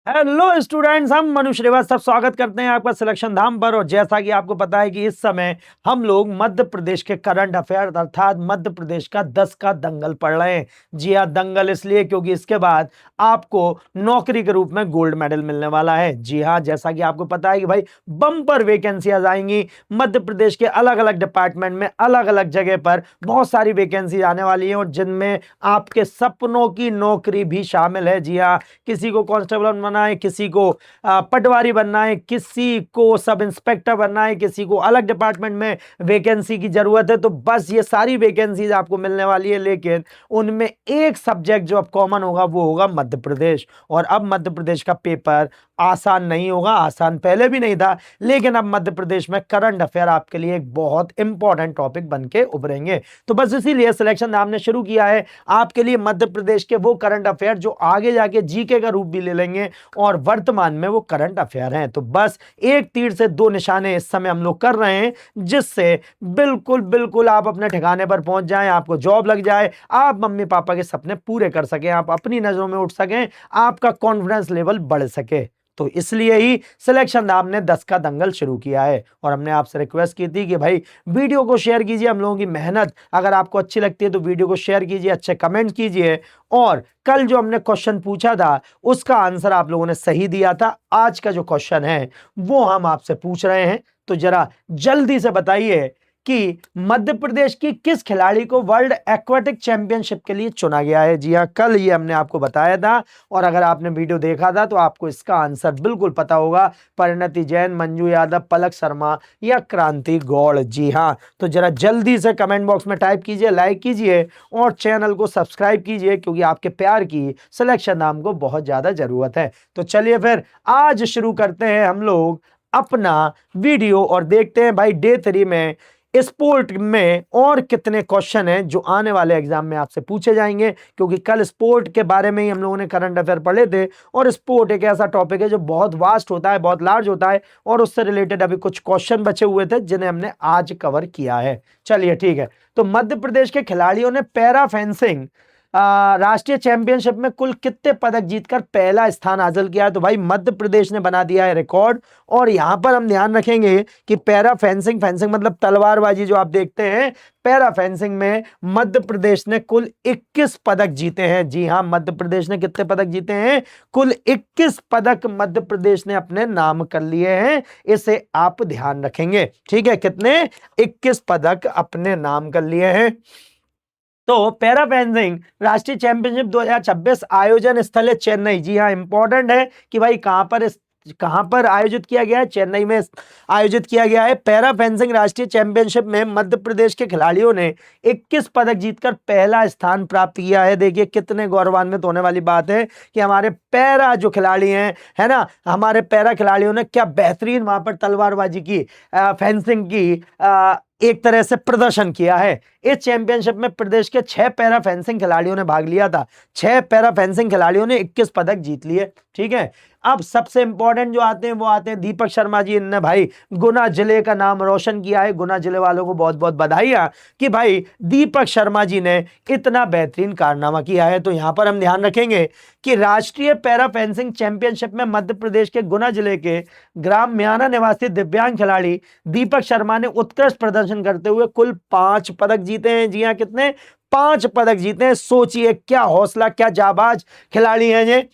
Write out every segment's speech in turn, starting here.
Hello students, हम मनु श्रीवास्तव स्वागत करते हैं आपका सिलेक्शन धाम पर। और जैसा कि आपको पता है कि इस समय हम लोग मध्य प्रदेश के करंट अफेयर अर्थात मध्य प्रदेश का 10 का दंगल पढ़ रहे हैं। जी हाँ, दंगल इसलिए क्योंकि इसके बाद आपको नौकरी के रूप में गोल्ड मेडल मिलने वाला है। जी हाँ, जैसा कि आपको पता है कि भाई बम्पर वैकेंसियां आएंगी मध्य प्रदेश के अलग अलग डिपार्टमेंट में, अलग अलग जगह पर बहुत सारी वैकेंसी आने वाली है और जिनमें आपके सपनों की नौकरी भी शामिल है। जी हाँ, किसी को कांस्टेबल बनना है, किसी को पटवारी बनना है, किसी को सब इंस्पेक्टर बनना है, किसी को अलग डिपार्टमेंट में वैकेंसी की जरूरत है। तो बस ये सारी वैकेंसीज आपको मिलने वाली है, लेकिन उनमें एक सब्जेक्ट जो अब कॉमन होगा वो होगा मध्य प्रदेश। और अब मध्य प्रदेश का पेपर आसान नहीं होगा, आसान पहले भी नहीं था, लेकिन अब मध्य प्रदेश में करंट अफेयर आपके लिए एक बहुत इंपॉर्टेंट टॉपिक बन के उभरेंगे। तो बस इसीलिए सिलेक्शन हमने शुरू किया है आपके लिए मध्य प्रदेश के वो करंट अफेयर जो आगे जाके जीके का रूप भी ले लेंगे और वर्तमान में वो करंट अफेयर हैं। तो बस एक तीर से दो निशाने इस समय हम लोग कर रहे हैं, जिससे बिल्कुल बिल्कुल आप अपने ठिकाने पर पहुंच जाएं, आपको जॉब लग जाए, आप मम्मी पापा के सपने पूरे कर सकें, आप अपनी नजरों में उठ सकें, आपका कॉन्फिडेंस लेवल बढ़ सके। तो इसलिए ही सिलेक्शन नाम ने 10 का दंगल शुरू किया है। और हमने आपसे रिक्वेस्ट की थी कि भाई वीडियो को शेयर कीजिए, हम लोगों की मेहनत अगर आपको अच्छी लगती है तो वीडियो को शेयर कीजिए, अच्छे कमेंट कीजिए। और कल जो हमने क्वेश्चन पूछा था उसका आंसर आप लोगों ने सही दिया था। आज का जो क्वेश्चन है वो हम आपसे पूछ रहे हैं, तो जरा जल्दी से बताइए कि मध्य प्रदेश की किस खिलाड़ी को वर्ल्ड एक्वेटिक चैंपियनशिप के लिए चुना गया है। जी हाँ, कल ये हमने आपको बताया था और अगर आपने वीडियो देखा था तो आपको इसका आंसर बिल्कुल पता होगा। परिणति जैन, मंजू यादव, पलक शर्मा या क्रांति गौड़। जी हाँ, तो जरा जल्दी से कमेंट बॉक्स में टाइप कीजिए, लाइक कीजिए और चैनल को सब्सक्राइब कीजिए, क्योंकि आपके प्यार की सिलेक्शन नाम को बहुत ज्यादा जरूरत है। तो चलिए फिर आज शुरू करते हैं हम लोग अपना वीडियो और देखते हैं भाई डे 3 में स्पोर्ट में और कितने क्वेश्चन हैं जो आने वाले एग्जाम में आपसे पूछे जाएंगे। क्योंकि कल स्पोर्ट के बारे में ही हम लोगों ने करंट अफेयर पढ़े थे और स्पोर्ट एक ऐसा टॉपिक है जो बहुत वास्ट होता है, बहुत लार्ज होता है और उससे रिलेटेड अभी कुछ क्वेश्चन बचे हुए थे जिन्हें हमने आज कवर किया है। चलिए ठीक है, तो मध्य प्रदेश के खिलाड़ियों ने पैरा फेंसिंग राष्ट्रीय चैंपियनशिप में कुल कितने पदक जीतकर पहला स्थान हासिल किया है। तो भाई मध्य प्रदेश ने बना दिया है रिकॉर्ड। और यहां पर हम ध्यान रखेंगे कि पैरा फेंसिंग, फेंसिंग मतलब तलवारबाजी जो आप देखते हैं, पैरा फेंसिंग में मध्य प्रदेश ने कुल 21 पदक जीते हैं। जी हां, मध्य प्रदेश ने कितने पदक जीते हैं? कुल 21 पदक मध्य प्रदेश ने अपने नाम कर लिए हैं। इसे आप ध्यान रखेंगे, ठीक है? कितने? 21 पदक अपने नाम कर लिए हैं। तो पैरा फेंसिंग राष्ट्रीय चैंपियनशिप 2026 आयोजन स्थल है चेन्नई। जी हाँ, इंपॉर्टेंट है कि भाई कहां पर आयोजित किया गया है? चेन्नई में आयोजित किया गया है। पैरा फेंसिंग राष्ट्रीय चैंपियनशिप में मध्य प्रदेश के खिलाड़ियों ने 21 पदक जीतकर पहला स्थान प्राप्त किया है। देखिए कितने गौरवान्वित होने वाली बात है कि हमारे पैरा जो खिलाड़ी हैं, है ना, हमारे पैरा खिलाड़ियों ने क्या बेहतरीन वहां पर तलवारबाजी की, फेंसिंग की एक तरह से प्रदर्शन किया है। इस चैंपियनशिप में प्रदेश के 6 पैरा फेंसिंग खिलाड़ियों ने भाग लिया था। 6 पैरा फेंसिंग खिलाड़ियों ने 21 पदक जीत लिए, ठीक है। अब सबसे इंपॉर्टेंट जो आते हैं वो आते हैं दीपक शर्मा जी। इनने भाई गुना जिले का नाम रोशन किया है। गुना जिले वालों को बहुत बहुत बधाइयां कि भाई दीपक शर्मा जी ने इतना बेहतरीन कारनामा किया है। तो यहां पर हम ध्यान रखेंगे कि राष्ट्रीय पैरा फेंसिंग चैंपियनशिप में मध्य प्रदेश के गुना जिले के ग्राम म्याना निवासी दिव्यांग खिलाड़ी दीपक शर्मा ने उत्कृष्ट प्रदर्शन करते हुए कुल 5 पदक जीते हैं। जी हां, कितने? 5 पदक जीते हैं। सोचिए क्या हौसला, क्या जाबाज खिलाड़ी हैं ये,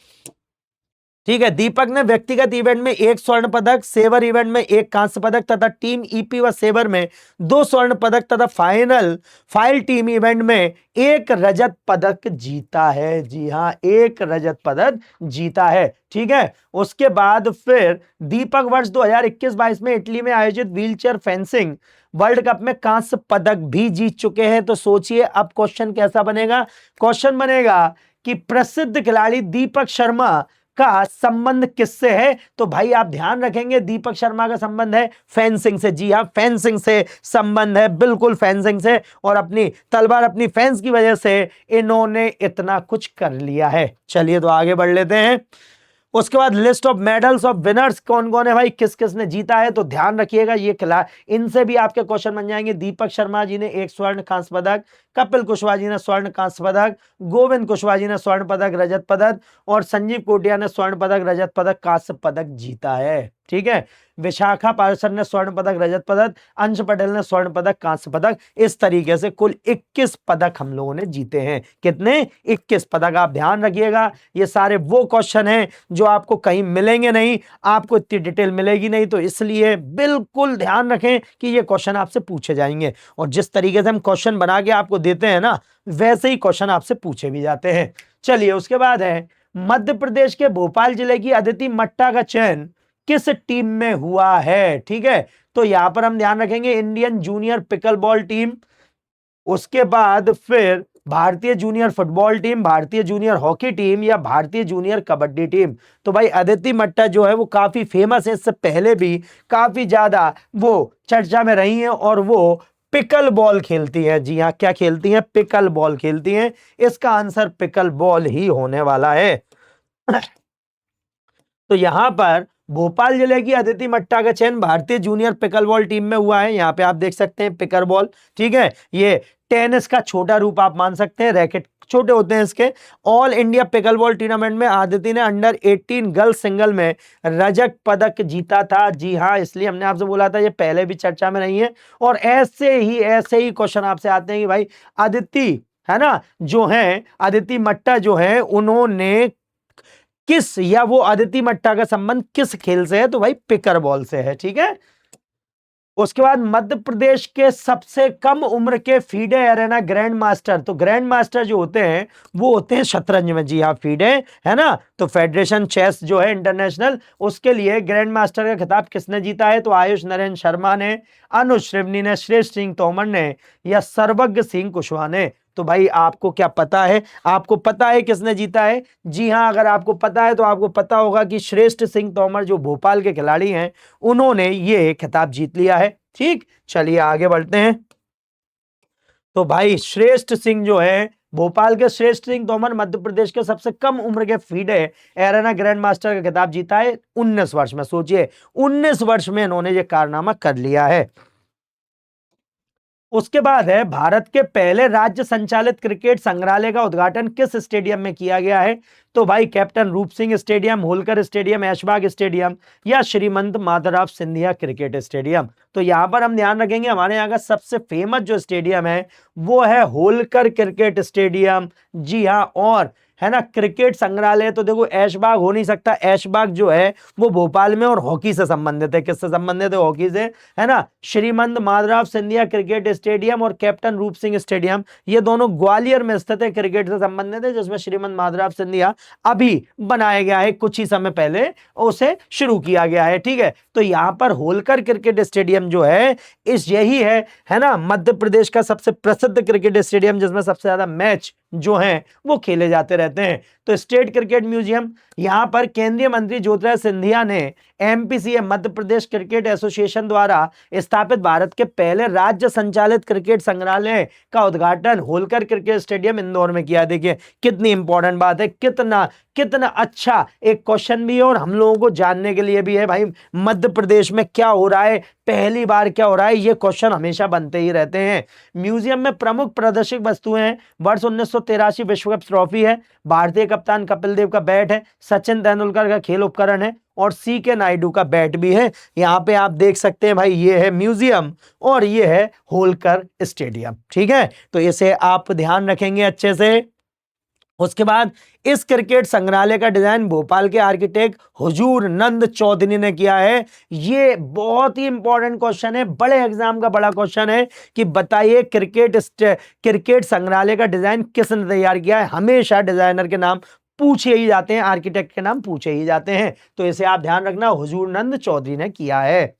ठीक है। दीपक ने व्यक्तिगत इवेंट में 1 स्वर्ण पदक, सेवर इवेंट में 1 कांस्य पदक तथा टीम ईपी व सेवर में 2 स्वर्ण पदक तथा फाइल टीम इवेंट में 1 रजत पदक जीता है। जी हां, 1 रजत पदक जीता है, ठीक है। उसके बाद फिर दीपक वर्ष 2021-22 में इटली में आयोजित व्हीलचेयर फेंसिंग वर्ल्ड कप में कांस्य पदक भी जीत चुके हैं। तो सोचिए अब क्वेश्चन कैसा बनेगा? क्वेश्चन बनेगा कि प्रसिद्ध खिलाड़ी दीपक शर्मा का संबंध किससे है? तो भाई आप ध्यान रखेंगे दीपक शर्मा का संबंध है फेंसिंग से। जी हां, फेंसिंग से संबंध है, बिल्कुल फेंसिंग से। और अपनी तलवार, अपनी फेंस की वजह से इन्होंने इतना कुछ कर लिया है। चलिए तो आगे बढ़ लेते हैं। उसके बाद list of medals of winners कौन कौन है भाई, किस किस ने जीता है? तो ध्यान रखिएगा ये खिला, इनसे भी आपके क्वेश्चन बन जाएंगे। दीपक शर्मा जी ने 1 स्वर्ण कांस्य पदक, कपिल कुशवाहा जी ने स्वर्ण कांस्य पदक, गोविंद कुशवाहा जी ने स्वर्ण पदक रजत पदक और संजीव कोटिया ने स्वर्ण पदक रजत पदक कांस्य पदक जीता है। ठीक है, विशाखा पार्षद ने स्वर्ण पदक रजत पदक, अंश पटेल ने स्वर्ण पदक कांस्य पदक, इस तरीके से कुल 21 पदक हम लोगों ने जीते हैं। कितने? 21 पदक। आप ध्यान रखिएगा, ये सारे वो क्वेश्चन हैं जो आपको कहीं मिलेंगे नहीं, आपको इतनी डिटेल मिलेगी नहीं, तो इसलिए बिल्कुल ध्यान रखें कि ये क्वेश्चन आपसे पूछे जाएंगे। और जिस तरीके से हम क्वेश्चन बना के आपको देते हैं ना, वैसे ही क्वेश्चन आपसे पूछे भी जाते हैं। चलिए, उसके बाद है मध्य प्रदेश के भोपाल जिले की अदिति मट्टा का चयन किस टीम में हुआ है। ठीक है, तो यहां पर हम ध्यान रखेंगे Indian junior pickle ball team, उसके बाद फिर भारतीय जूनियर फुटबॉल टीम, भारतीय जूनियर हॉकी टीम या भारतीय जूनियर कबड्डी टीम। तो भाई अदिति मट्टा जो है वो काफी फेमस है, इससे पहले भी काफी ज्यादा वो चर्चा में रही हैं और वो पिकल बॉल खेलती है। जी हाँ, क्या खेलती हैं? पिकल बॉल खेलती हैं। इसका आंसर पिकल बॉल ही होने वाला है। तो यहां पर भोपाल जिले की अदिति मट्टा का चयन भारतीय जूनियर पिकल बॉल टीम में हुआ है। यहां पे आप देख सकते हैं पिकर बॉल। ठीक है, ये टेनिस का छोटा रूप आप मान सकते हैं, रैकेट छोटे होते हैं इसके। All India pickle ball tournament में आदिति ने अंडर 18 गर्ल्स सिंगल में रजत पदक जीता था। जी हाँ, इसलिए हमने आपसे बोला था ये पहले भी चर्चा में रही है। और ऐसे ही क्वेश्चन आपसे आते हैं कि भाई अदिति है ना, जो है अदिति मट्टा जो है, उन्होंने किस, या वो अदिति मट्टा का संबंध किस खेल से है? तो भाई पिकर बॉल से है। ठीक है, उसके बाद मध्य प्रदेश के सबसे कम उम्र के फीडे एरेना ग्रैंड मास्टर। तो ग्रैंड मास्टर जो होते हैं वो होते हैं शतरंज में। जी हाँ, फीडे है ना, तो फेडरेशन चेस जो है इंटरनेशनल, उसके लिए ग्रैंड मास्टर का खिताब किसने जीता है? तो आयुष नरेन शर्मा ने, अनुज श्रिवनी ने, श्रेष्ठ सिंह तोमर ने या सर्वज्ञ सिंह कुशवाहा ने। तो भाई आपको क्या पता है? आपको पता है किसने जीता है? जी हां, अगर आपको पता है तो आपको पता होगा कि श्रेष्ठ सिंह तोमर जो भोपाल के खिलाड़ी हैं, उन्होंने ये खिताब जीत लिया है। ठीक, चलिए आगे बढ़ते हैं। तो भाई श्रेष्ठ सिंह जो है, भोपाल के श्रेष्ठ सिंह तोमर मध्य प्रदेश के सबसे कम उम्र के फीडे एरेना ग्रैंड मास्टर का खिताब जीता है 19 वर्ष में। सोचिए 19 वर्ष में इन्होंने ये कारनामा कर लिया है। उसके बाद है भारत के पहले राज्य संचालित क्रिकेट संग्रहालय का उद्घाटन किस स्टेडियम में किया गया है? तो भाई कैप्टन रूप Singh stadium, Holkar stadium, Aishbagh stadium या श्रीमंत माधवराव सिंधिया क्रिकेट स्टेडियम। तो यहां पर हम ध्यान रखेंगे हमारे यहाँ का सबसे फेमस जो स्टेडियम है वो है होलकर क्रिकेट स्टेडियम। जी हाँ, और है ना क्रिकेट संग्रहालय तो देखो ऐशबाग हो नहीं सकता। ऐशबाग जो है वो भोपाल में और हॉकी से संबंधित है। किससे संबंधित है? हॉकी से, है ना। श्रीमंत माधवराव सिंधिया क्रिकेट स्टेडियम और कैप्टन रूप सिंह स्टेडियम, ये दोनों ग्वालियर में स्थित है, क्रिकेट से संबंधित है, जिसमें श्रीमंत माधवराव सिंधिया अभी बनाया गया है, कुछ ही समय पहले उसे शुरू किया गया है। ठीक है, तो यहां पर होलकर क्रिकेट स्टेडियम जो है इस यही है ना, मध्य प्रदेश का सबसे प्रसिद्ध क्रिकेट स्टेडियम, जिसमें सबसे ज्यादा मैच जो हैं वो खेले जाते रहते हैं। तो स्टेट क्रिकेट म्यूजियम, यहां पर केंद्रीय मंत्री ज्योतिरादित्य सिंधिया ने MPCA Madhya Pradesh cricket association द्वारा स्थापित भारत के पहले राज्य संचालित क्रिकेट संग्रहालय का उद्घाटन होलकर क्रिकेट स्टेडियम इंदौर में किया। देखिए कितनी इंपॉर्टेंट बात है, कितना कितना अच्छा एक क्वेश्चन भी है और हम लोगों को जानने के लिए भी है। भाई मध्य प्रदेश में क्या हो रहा है, पहली बार क्या हो रहा है, ये क्वेश्चन हमेशा बनते ही रहते हैं। म्यूजियम में प्रमुख प्रदर्शित वस्तुएं हैं, वर्ष 1983 विश्व कप ट्रॉफी है, भारतीय कप्तान कपिल देव का बैट है, सचिन तेंदुलकर का खेल उपकरण है और सी के नायडू का बैट भी है। यहाँ पे आप देख सकते हैं भाई, ये है म्यूजियम और ये है होलकर स्टेडियम। ठीक है, तो इसे आप ध्यान रखेंगे अच्छे से। उसके बाद इस क्रिकेट संग्रहालय का डिजाइन भोपाल के आर्किटेक्ट हुजूर नंद चौधरी ने किया है। ये बहुत ही इंपॉर्टेंट क्वेश्चन है, बड़े एग्जाम का बड़ा क्वेश्चन है कि बताइए क्रिकेट संग्रहालय का डिजाइन किसने तैयार किया है। हमेशा डिजाइनर के नाम पूछे ही जाते हैं, आर्किटेक्ट के नाम पूछे ही जाते हैं, तो इसे आप ध्यान रखना, हुजूर नंद चौधरी ने किया है।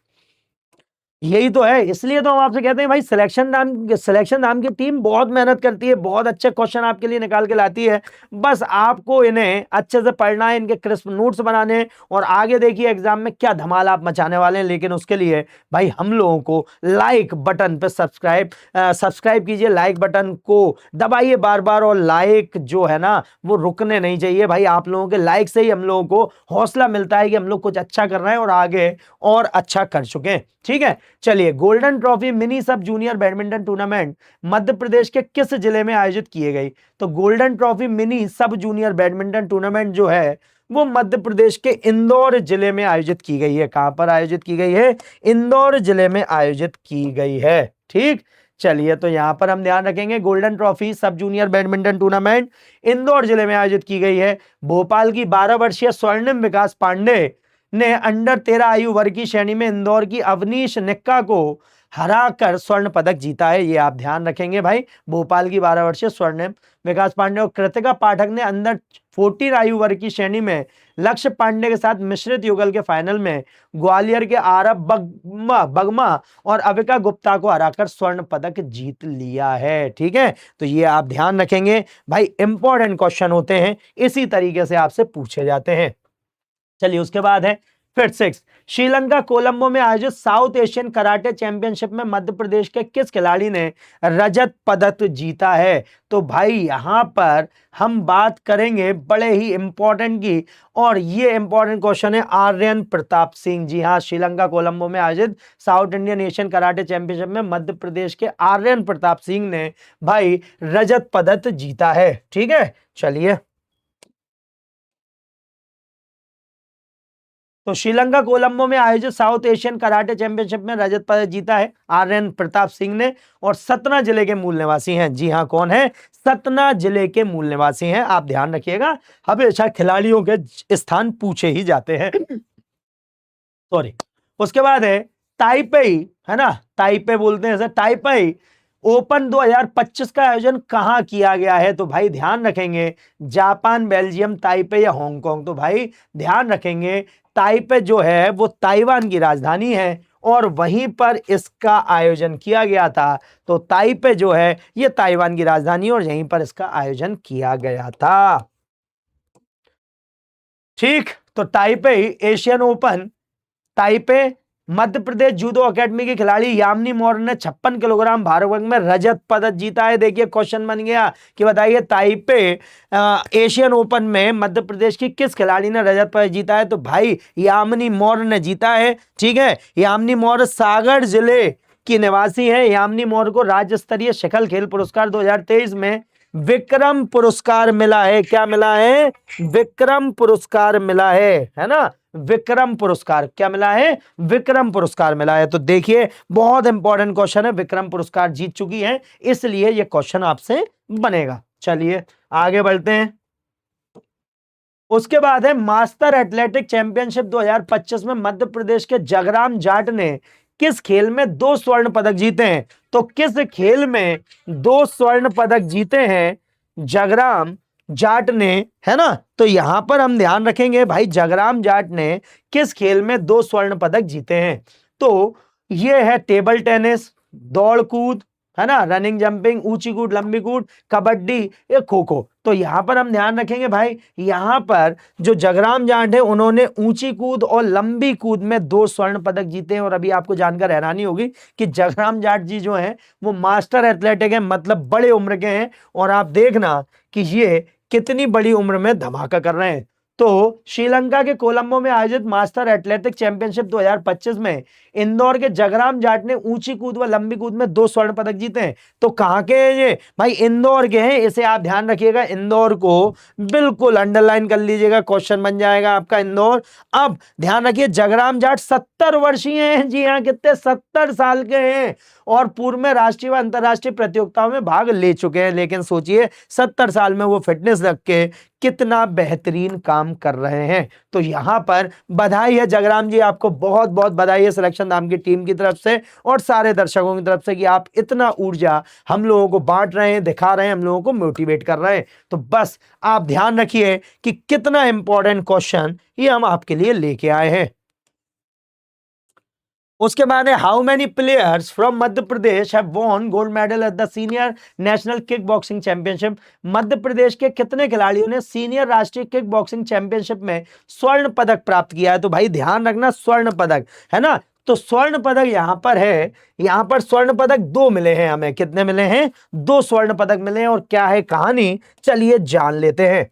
यही तो है, इसलिए तो हम आपसे कहते हैं भाई सिलेक्शन नाम की टीम बहुत मेहनत करती है, बहुत अच्छे क्वेश्चन आपके लिए निकाल के लाती है। बस आपको इन्हें अच्छे से पढ़ना है, इनके क्रिस्प नोट्स बनाने हैं और आगे देखिए एग्जाम में क्या धमाल आप मचाने वाले हैं। लेकिन उसके लिए भाई हम लोगों को लाइक बटन पे सब्सक्राइब कीजिए, लाइक बटन को दबाइए बार बार, और लाइक जो है ना वो रुकने नहीं चाहिए भाई। आप लोगों के लाइक से ही हम लोगों को हौसला मिलता है कि हम लोग कुछ अच्छा कर रहे हैं और आगे और अच्छा कर चुके हैं। ठीक है, चलिए, golden trophy mini sub junior badminton tournament Madhya Pradesh के किस जिले में आयोजित किए गई? तो golden trophy mini sub junior badminton tournament जो है वो मध्य प्रदेश के इंदौर जिले में आयोजित की गई है। कहां पर आयोजित की गई है? इंदौर जिले में आयोजित की गई है। ठीक, चलिए, तो यहां पर हम ध्यान रखेंगे गोल्डन ट्रॉफी सब जूनियर बैडमिंटन टूर्नामेंट इंदौर जिले में आयोजित की गई है। भोपाल की 12 वर्षीय स्वर्णिम विकास पांडे ने अंडर 13 आयु वर्ग की श्रेणी में इंदौर की अवनीश निक्का को हराकर स्वर्ण पदक जीता है। ये आप ध्यान रखेंगे भाई। भोपाल की 12 वर्षीय स्वर्णिम विकास पांडे और कृतिका पाठक ने अंडर 14 आयु वर्ग की श्रेणी में लक्ष्य पांडे के साथ मिश्रित युगल के फाइनल में ग्वालियर के आरब बगमा और अविका गुप्ता को हराकर स्वर्ण पदक जीत लिया है। ठीक है, तो ये आप ध्यान रखेंगे भाई, इंपॉर्टेंट क्वेश्चन होते हैं, इसी तरीके से आपसे पूछे जाते हैं। चलिए, उसके बाद है फिर 6, श्रीलंका कोलंबो में आयोजित साउथ एशियन कराटे चैंपियनशिप में मध्य प्रदेश के किस खिलाड़ी ने रजत पदक जीता है? तो भाई यहां पर हम बात करेंगे बड़े ही इंपॉर्टेंट की, और ये इंपॉर्टेंट क्वेश्चन है आर्यन प्रताप सिंह। जी हां, श्रीलंका कोलंबो में आयोजित south Indian Asian karate championship में मध्य प्रदेश के आर्यन प्रताप सिंह ने भाई रजत पदक जीता है। ठीक है, चलिए, तो श्रीलंका कोलंबो में आयोजित साउथ एशियन कराटे चैंपियनशिप में रजत पदक जीता है आर्यन प्रताप सिंह ने, और सतना जिले के मूल निवासी हैं। जी हां, कौन है? सतना जिले के मूल निवासी हैं। आप ध्यान रखिएगा, हमेशा खिलाड़ियों के स्थान पूछे ही जाते हैं। सॉरी। उसके बाद है ताइपेई, है ना, ताइपे बोलते हैं सर, ताइपेई ओपन 2025 का आयोजन कहां किया गया है? तो भाई ध्यान रखेंगे जापान, बेल्जियम, ताइपे या हांगकांग। तो भाई ध्यान रखेंगे ताइपे जो है वो ताइवान की राजधानी है और वहीं पर इसका आयोजन किया गया था। तो ताइपे जो है ये ताइवान की राजधानी और यहीं पर इसका आयोजन किया गया था। ठीक, तो Taipei Asian open, Taipei Madhya Pradesh judo academy की खिलाड़ी यामिनी मौर्य ने 56 किलोग्राम भार वर्ग में रजत पदक जीता है। देखिए, क्वेश्चन बन गया कि बताइए ताइपे एशियन ओपन में मध्य प्रदेश की किस खिलाड़ी ने रजत पदक जीता है? तो भाई यामिनी मौर्य ने जीता है। ठीक है, यामिनी मौर्य सागर जिले की निवासी है। यामिनी मौर्य को राज्य स्तरीय शिखर खेल पुरस्कार 2023 में विक्रम पुरस्कार मिला है। क्या मिला है? विक्रम पुरस्कार मिला है ना, विक्रम पुरस्कार। क्या मिला है? विक्रम पुरस्कार मिला है। तो देखिए, बहुत इंपॉर्टेंट क्वेश्चन है, विक्रम पुरस्कार जीत चुकी है, इसलिए यह क्वेश्चन आपसे बनेगा। चलिए आगे बढ़ते हैं। उसके बाद है मास्टर एथलेटिक चैंपियनशिप 2025 में मध्य प्रदेश के जगराम जाट ने किस खेल में 2 स्वर्ण पदक जीते हैं? तो किस खेल में 2 स्वर्ण पदक जीते हैं जगराम जाट ने, है ना? तो यहां पर हम ध्यान रखेंगे भाई, जगराम जाट ने किस खेल में 2 स्वर्ण पदक जीते हैं? तो ये है टेबल टेनिस, दौड़ कूद, है ना, रनिंग जंपिंग, ऊंची कूद, लंबी कूद, कबड्डी या खो खो। तो यहां पर हम ध्यान रखेंगे भाई, यहां पर जो जगराम जाट है उन्होंने ऊंची कूद और लंबी कूद में 2 स्वर्ण पदक जीते हैं। और अभी आपको जानकर हैरानी होगी कि जगराम जाट जी जो हैं वो मास्टर एथलेटिक है, मतलब बड़े उम्र के हैं, और आप देखना कि ये कितनी बड़ी उम्र में धमाका कर रहे हैं। तो श्रीलंका के कोलंबो में आयोजित मास्टर एथलेटिक चैंपियनशिप 2025 में इंदौर के जगराम जाट ने ऊंची कूद व लंबी कूद में 2 स्वर्ण पदक जीते हैं। तो कहां के हैं ये? भाई इंदौर के हैं। इसे आप ध्यान रखिएगा, इंदौर को बिल्कुल अंडरलाइन कर लीजिएगा, क्वेश्चन बन जाएगा आपका इंदौर। अब ध्यान रखिए, जगराम जाट 70 वर्षीय हैं। जी हाँ, कितने? 70 साल के हैं और पूर्व में राष्ट्रीय व अंतर्राष्ट्रीय प्रतियोगिताओं में भाग ले चुके हैं। लेकिन सोचिए 70 साल में वो फिटनेस रख के कितना बेहतरीन काम कर रहे हैं। तो यहां पर बधाई है जगराम जी, आपको बहुत बहुत बधाई है सिलेक्शन धाम की टीम की तरफ से और सारे दर्शकों की तरफ से कि आप इतना ऊर्जा हम लोगों को बांट रहे हैं, दिखा रहे हैं, हम लोगों को मोटिवेट कर रहे हैं। तो बस आप ध्यान रखिए कि कितना इंपॉर्टेंट क्वेश्चन ये हम आपके लिए लेके आए हैं। उसके बाद है how many players from Madhya Pradesh have won gold medal at the senior national kick boxing championship. Madhya Pradesh के कितने खिलाड़ियों ने सीनियर राष्ट्रीय किक बॉक्सिंग चैंपियनशिप में स्वर्ण पदक प्राप्त किया है? तो भाई ध्यान रखना, स्वर्ण पदक, है ना। तो स्वर्ण पदक यहां पर है, यहां पर स्वर्ण पदक 2 मिले हैं हमें। कितने मिले हैं? 2 स्वर्ण पदक मिले हैं। और क्या है कहानी, चलिए जान लेते हैं।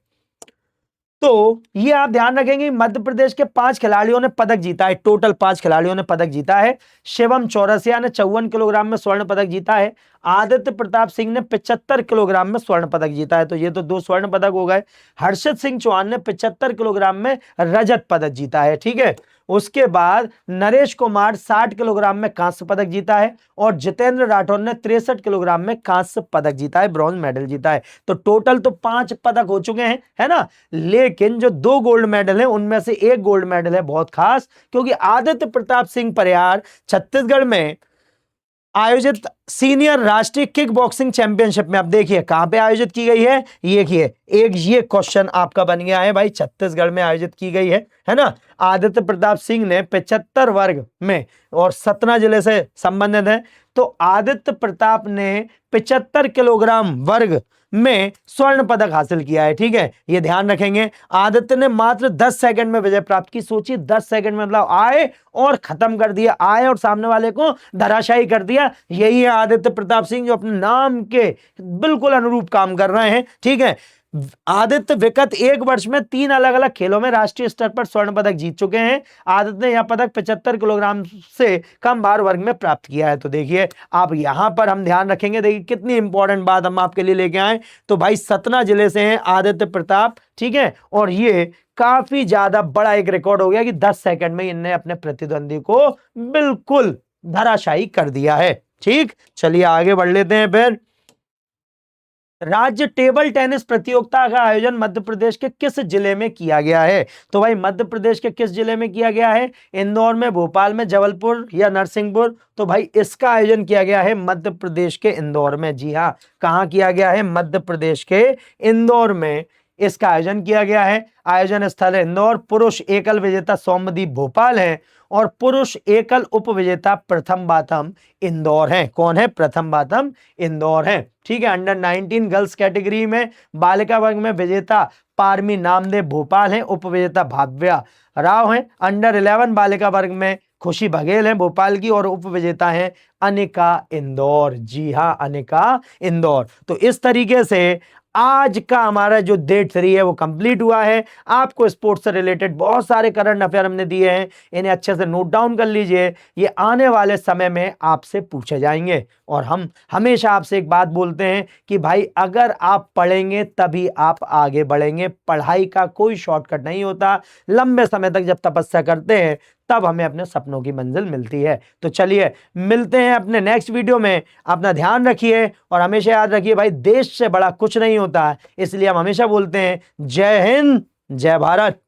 तो ये आप ध्यान रखेंगे, मध्य प्रदेश के 5 खिलाड़ियों ने पदक जीता है, टोटल 5 खिलाड़ियों ने पदक जीता है। शिवम चौरसिया ने 54 किलोग्राम में स्वर्ण पदक जीता है। आदित्य प्रताप सिंह ने 75 किलोग्राम में स्वर्ण पदक जीता है, तो ये तो 2 स्वर्ण पदक हो गए। हर्षित सिंह चौहान ने 75 किलोग्राम में रजत पदक जीता है, ठीक है। उसके बाद नरेश कुमार 60 किलोग्राम में कांस्य पदक जीता है और जितेंद्र राठौर ने 63 किलोग्राम में कांस्य पदक जीता है, ब्रॉन्ज मेडल जीता है। तो टोटल तो 5 पदक हो चुके हैं, है ना। लेकिन जो 2 गोल्ड मेडल हैं उनमें से एक गोल्ड मेडल है बहुत खास, क्योंकि आदित्य प्रताप सिंह परिहार छत्तीसगढ़ में आयोजित सीनियर राष्ट्रीय किक बॉक्सिंग चैंपियनशिप में, अब देखिए कहां पे आयोजित की गई है, ये देखिए एक ये क्वेश्चन आपका बन गया है भाई, छत्तीसगढ़ में आयोजित की गई है ना। आदित्य प्रताप सिंह ने 75 वर्ग में और सतना जिले से संबंधित है, तो आदित्य प्रताप ने 75 किलोग्राम वर्ग में स्वर्ण पदक हासिल किया है, ठीक है, ये ध्यान रखेंगे। आदित्य ने मात्र 10 सेकंड में विजय प्राप्त की, सोचिए 10 सेकंड में, मतलब आए और खत्म कर दिया, आए और सामने वाले को धराशायी कर दिया। यही है आदित्य प्रताप सिंह, जो अपने नाम के बिल्कुल अनुरूप काम कर रहे हैं, ठीक है। आदित्य विगत 1 वर्ष में 3 अलग अलग खेलों में राष्ट्रीय स्तर पर स्वर्ण पदक जीत चुके हैं। आदित्य ने यह पदक 75 किलोग्राम से कम भार वर्ग में प्राप्त किया है। तो देखिए आप यहां पर हम ध्यान रखेंगे, देखिए कितनी इंपॉर्टेंट बात हम आपके लिए लेके आए। तो भाई सतना जिले से हैं आदित्य प्रताप, ठीक है, और ये काफी ज्यादा बड़ा एक रिकॉर्ड हो गया कि 10 सेकंड में इनने अपने प्रतिद्वंदी को बिल्कुल धराशायी कर दिया है, ठीक। चलिए आगे बढ़ लेते हैं फिर। राज्य टेबल टेनिस प्रतियोगिता का आयोजन मध्य प्रदेश के किस जिले में किया गया है? तो भाई मध्य प्रदेश के किस जिले में किया गया है? इंदौर में, भोपाल में, जबलपुर या नरसिंहपुर? तो भाई इसका आयोजन किया गया है मध्य प्रदेश के इंदौर में। जी हाँ, कहां किया गया है? मध्य प्रदेश के इंदौर में इसका आयोजन किया गया है। आयोजन स्थल है इंदौर। पुरुष एकल विजेता सौम्यदीप भोपाल है और पुरुष एकल उप विजेता प्रथम बातम इंदौर है। कौन है? प्रथम बातम इंदौर है, ठीक है। अंडर 19 गर्ल्स कैटेगरी में बालिका वर्ग में विजेता पारमी नामदेव भोपाल है, उप विजेता भाव्या राव है। अंडर 11 बालिका वर्ग में खुशी बघेल है भोपाल की और उप विजेता है अनिका इंदौर। जी हाँ, अनिका इंदौर। तो इस तरीके से आज का हमारा जो डे 3 है वो कंप्लीट हुआ है। आपको स्पोर्ट्स से रिलेटेड बहुत सारे करंट अफेयर हमने दिए हैं, इन्हें अच्छे से नोट डाउन कर लीजिए, ये आने वाले समय में आपसे पूछे जाएंगे। और हम हमेशा आपसे एक बात बोलते हैं कि भाई अगर आप पढ़ेंगे तभी आप आगे बढ़ेंगे, पढ़ाई का कोई शॉर्टकट नहीं होता। लंबे समय तक जब तपस्या करते हैं तब हमें अपने सपनों की मंजिल मिलती है। तो चलिए मिलते हैं अपने नेक्स्ट वीडियो में। अपना ध्यान रखिए और हमेशा याद रखिए भाई, देश से बड़ा कुछ नहीं होता, इसलिए हम हमेशा बोलते हैं जय हिंद, जय भारत।